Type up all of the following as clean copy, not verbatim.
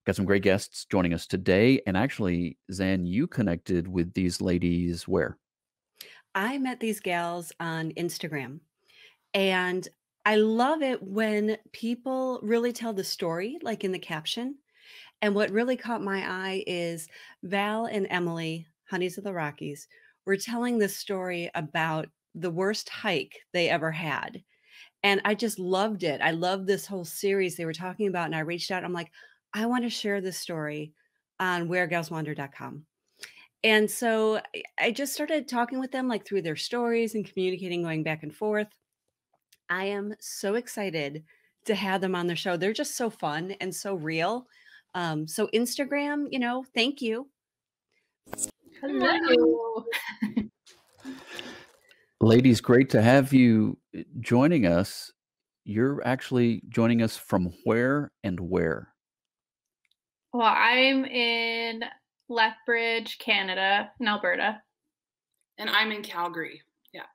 Got some great guests joining us today. And actually, Zan, you connected with these ladies where? I met these gals on Instagram, and I love it when people really tell the story, like in the caption. And what really caught my eye is Val and Emily, Honeys of the Rockies, were telling this story about the worst hike they ever had. And I just loved it. I loved this whole series they were talking about. And I reached out. I'm like, I want to share this story on wheregalswander.com. And so I just started talking with them like through their stories and communicating, going back and forth. I am so excited to have them on the show. They're just so fun and so real. So Instagram, thank you. Good morning. Hello. Ladies, great to have you joining us. You're actually joining us from where and where? Well, I'm in Lethbridge, Canada, in Alberta. And I'm in Calgary. Yeah.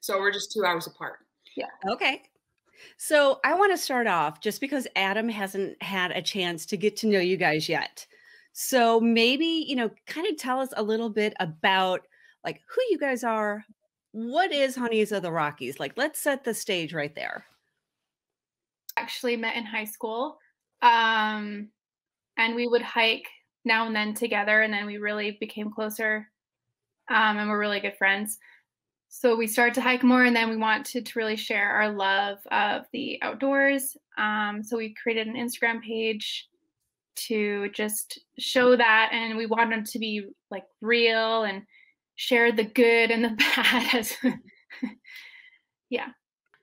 So we're just 2 hours apart. Yeah. Okay. So I want to start off just because Adam hasn't had a chance to get to know you guys yet. So maybe, kind of tell us a little bit about like who you guys are. What is Honeys of the Rockies? Like, let's set the stage right there. Actually met in high school. And we would hike now and then together, and then we really became closer. And we're really good friends. So we started to hike more, and then we wanted to really share our love of the outdoors. So we created an Instagram page to just show that, and we wanted to be like real and share the good and the bad. Yeah.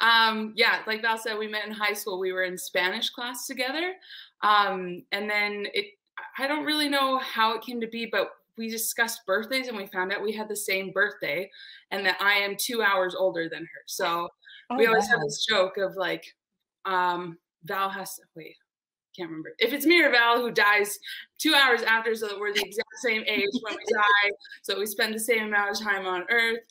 Yeah, like Val said, we met in high school. We were in Spanish class together. And then I don't really know how it came to be, but we discussed birthdays and we found out we had the same birthday and that I am 2 hours older than her. So we always have this joke of like, Val has to, wait, can't remember. If it's me or Val who dies 2 hours after, so that we're the exact same age when we die. So we spend the same amount of time on Earth.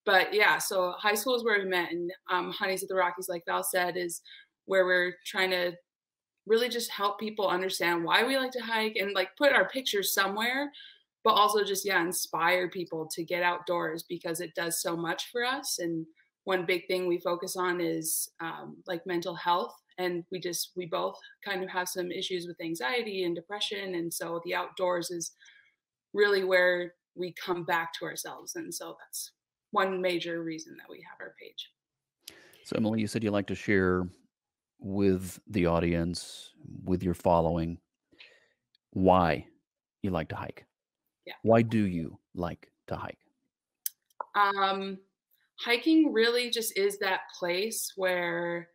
But yeah, so high school is where we met, and Honeys of the Rockies, like Val said, is where we're trying to really just help people understand why we like to hike and like put our pictures somewhere, but also just, yeah, inspire people to get outdoors because it does so much for us. And one big thing we focus on is like mental health. And we both kind of have some issues with anxiety and depression. And so the outdoors is really where we come back to ourselves. And so that's one major reason that we have our page. So, Emily, you said you like to share with the audience, with your following, why you like to hike. Yeah. Why do you like to hike? Hiking really just is that place where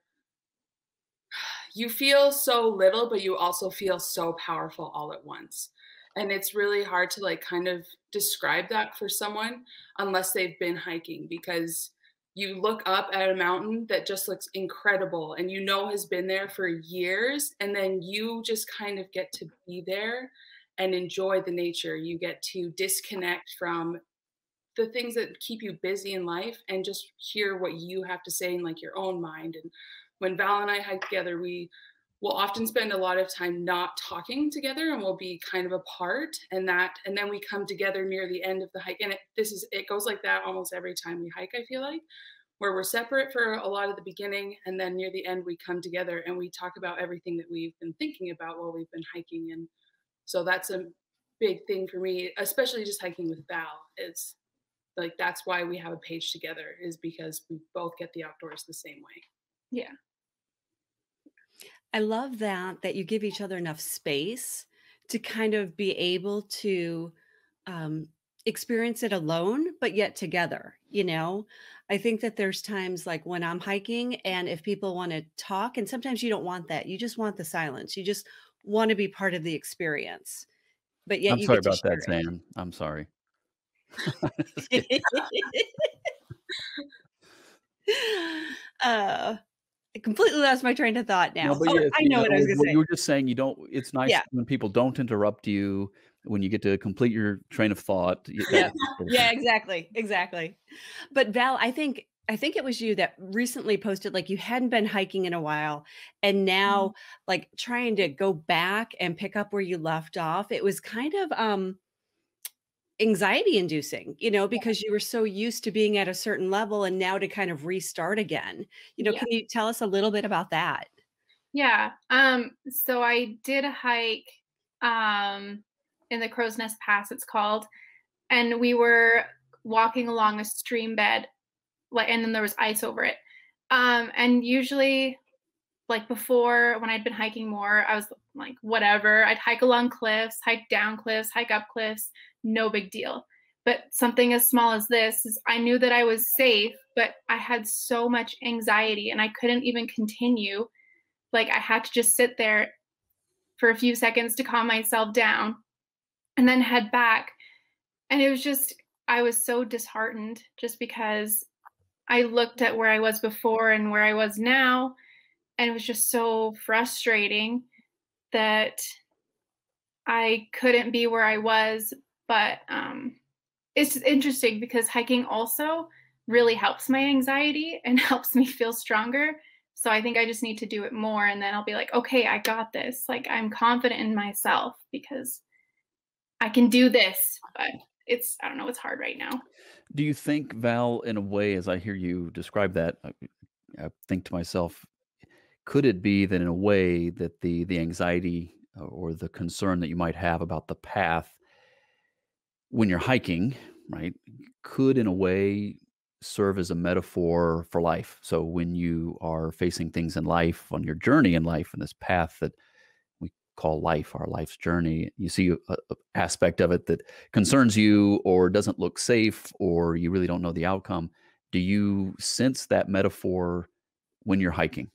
you feel so little, but you also feel so powerful all at once. And it's really hard to like kind of describe that for someone unless they've been hiking, because you look up at a mountain that just looks incredible and has been there for years. And then you just kind of get to be there and enjoy the nature. You get to disconnect from the things that keep you busy in life and just hear what you have to say in like your own mind. And when Val and I hike together, we will often spend a lot of time not talking together and we'll be kind of apart, and then we come together near the end of the hike. And it goes like that almost every time we hike, I feel like, where we're separate for a lot of the beginning, and then near the end we come together and we talk about everything that we've been thinking about while we've been hiking. And so that's a big thing for me, especially just hiking with Val, is like that's why we have a page together, is because we both get the outdoors the same way. Yeah. I love that you give each other enough space to kind of be able to experience it alone, but yet together. I think that there's times like when I'm hiking and if people want to talk, and sometimes you don't want that. You just want the silence. You just want to be part of the experience, but yet I'm you sorry get to about that, share Zan. I'm sorry. it. I completely lost my train of thought No, now. but Oh, yes, I know what I was going to what say. you were just saying, it's nice Yeah. when people don't interrupt you, when you get to complete your train of thought. Yeah. Yeah, exactly. Exactly. But Val, I think I think it was you that recently posted, like, you hadn't been hiking in a while, and Mhm. now, like, trying to go back and pick up where you left off, it was kind of, anxiety inducing, because you were so used to being at a certain level and now to kind of restart again. Yeah. Can you tell us a little bit about that? Yeah. So I did a hike um in the Crow's Nest Pass, it's called, and we were walking along a stream bed, like, and then there was ice over it. And usually, like, before, when I'd been hiking more, I was like, whatever. I'd hike along cliffs, hike down cliffs, hike up cliffs, no big deal. But something as small as this is, I knew that I was safe, but I had so much anxiety and I couldn't even continue. Like, I had to just sit there for a few seconds to calm myself down and then head back. And it was just, I was so disheartened just because I looked at where I was before and where I was now, and it was just so frustrating that I couldn't be where I was. But it's interesting because hiking also really helps my anxiety and helps me feel stronger. So I think I just need to do it more, and then I'll be like, okay, I got this. Like, I'm confident in myself because I can do this. But I don't know, it's hard right now. Do you think, Val, in a way, as I hear you describe that, I think to myself, could it be that in a way that the anxiety or the concern that you might have about the path when you're hiking, right, could in a way serve as a metaphor for life? So when you are facing things in life, on your journey in life, and this path that we call life, our life's journey, you see a aspect of it that concerns you or doesn't look safe or you really don't know the outcome. Do you sense that metaphor when you're hiking?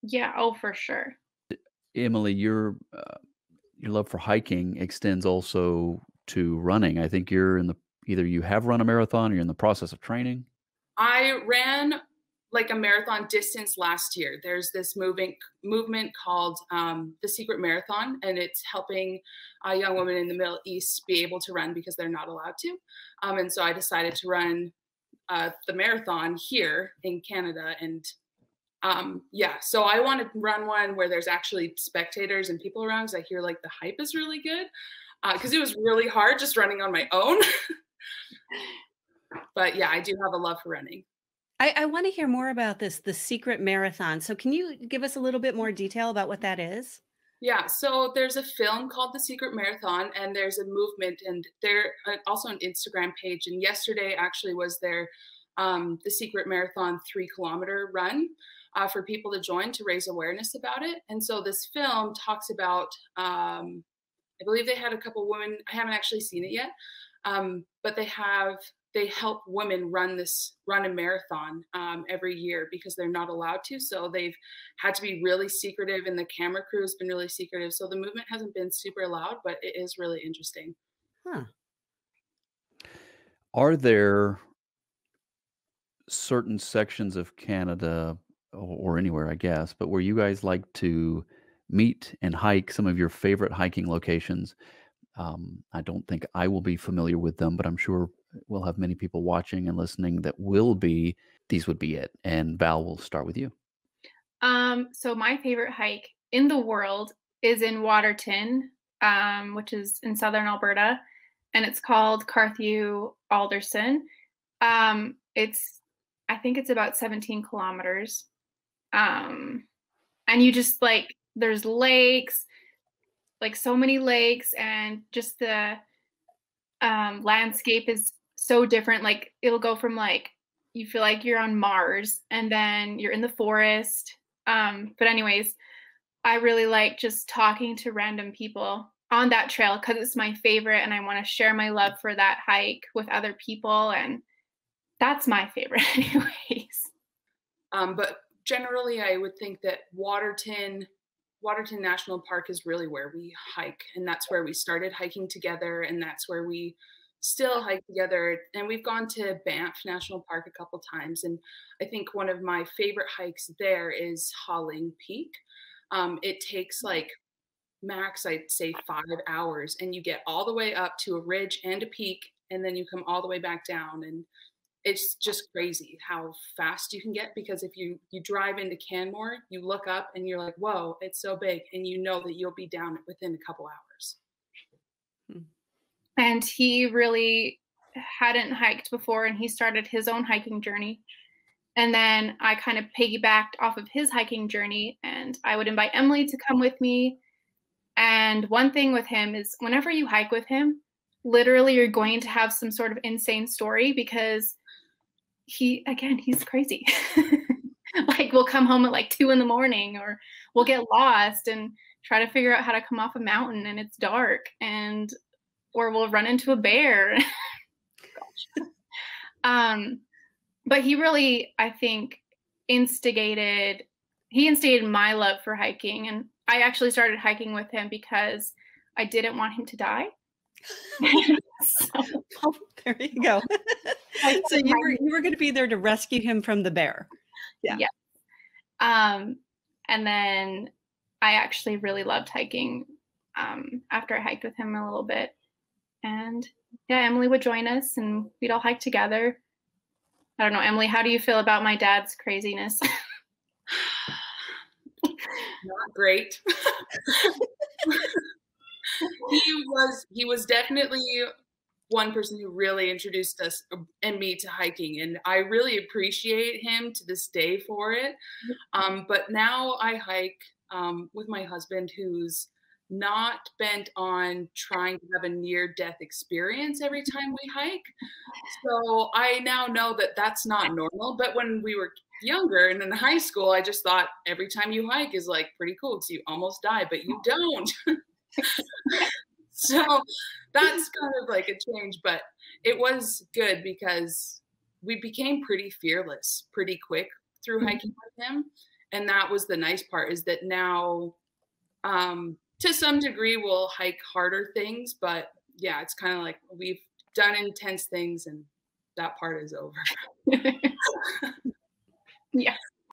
Yeah, oh, for sure. Emily, your love for hiking extends also to running. I think you're in the either you have run a marathon or you're in the process of training. I ran like a marathon distance last year. There's this movement called the Secret Marathon, and it's helping young women in the Middle East be able to run because they're not allowed to. And so I decided to run the marathon here in Canada. And yeah, so I want to run one where there's actually spectators and people around because I hear like the hype is really good. Because it was really hard just running on my own. But yeah, I do have a love for running. I want to hear more about this, the secret marathon. So, can you give us a little bit more detail about what that is? Yeah, so there's a film called The Secret Marathon, and there's a movement, and they're also an Instagram page. And yesterday actually was their The Secret Marathon 3 kilometer run for people to join to raise awareness about it. And so this film talks about, I believe they had a couple women. I haven't actually seen it yet, but they help women run a marathon every year because they're not allowed to. So they've had to be really secretive, and the camera crew has been really secretive. So the movement hasn't been super loud, but it is really interesting. Huh. Are there certain sections of Canada or anywhere, I guess, but where you guys like to meet and hike some of your favorite hiking locations? I don't think I will be familiar with them, but I'm sure we'll have many people watching and listening that will be. These would be it. And Val, will start with you. So my favorite hike in the world is in Waterton, which is in southern Alberta, and it's called Carthew Alderson. It's I think it's about 17 kilometers. And you just, like, there's lakes, like so many lakes, and just the landscape is so different. Like, it'll go from, like, you feel like you're on Mars and then you're in the forest. But anyways, I really like just talking to random people on that trail because it's my favorite, and I want to share my love for that hike with other people, and that's my favorite anyways. But generally, I would think that Waterton National Park is really where we hike, and that's where we started hiking together, and that's where we still hike together. And we've gone to Banff National Park a couple times, and I think one of my favorite hikes there is Hauling Peak. It takes like max, I'd say 5 hours, and you get all the way up to a ridge and a peak, and then you come all the way back down. And it's just crazy how fast you can get, because if you drive into Canmore, you look up and you're like, whoa, it's so big, and you know that you'll be down within a couple hours. And he really hadn't hiked before, and he started his own hiking journey. And then I kind of piggybacked off of his hiking journey, and I would invite Emily to come with me. And one thing with him is whenever you hike with him, literally you're going to have some sort of insane story, because he's crazy. Like, we'll come home at like 2 a.m, or we'll get lost and try to figure out how to come off a mountain and it's dark, or we'll run into a bear. But he really, I think, instigated my love for hiking. And I actually started hiking with him because I didn't want him to die. So, Oh, there you go. So you were going to be there to rescue him from the bear. Yeah. And then I actually really loved hiking after I hiked with him a little bit. And yeah, Emily would join us and we'd all hike together. I don't know, Emily, how do you feel about my dad's craziness? Not great. He was definitely one person who really introduced us and me to hiking, and I really appreciate him to this day for it. But now I hike with my husband, who's not bent on trying to have a near-death experience every time we hike. So I now know that that's not normal. But when we were younger and in high school, I just thought every time you hike is like pretty cool because you almost die, but you don't. So that's kind of like a change, but it was good because we became pretty fearless pretty quick through hiking with him. And that was the nice part, is that now to some degree we'll hike harder things, but yeah, it's kind of like we've done intense things and that part is over. Yes.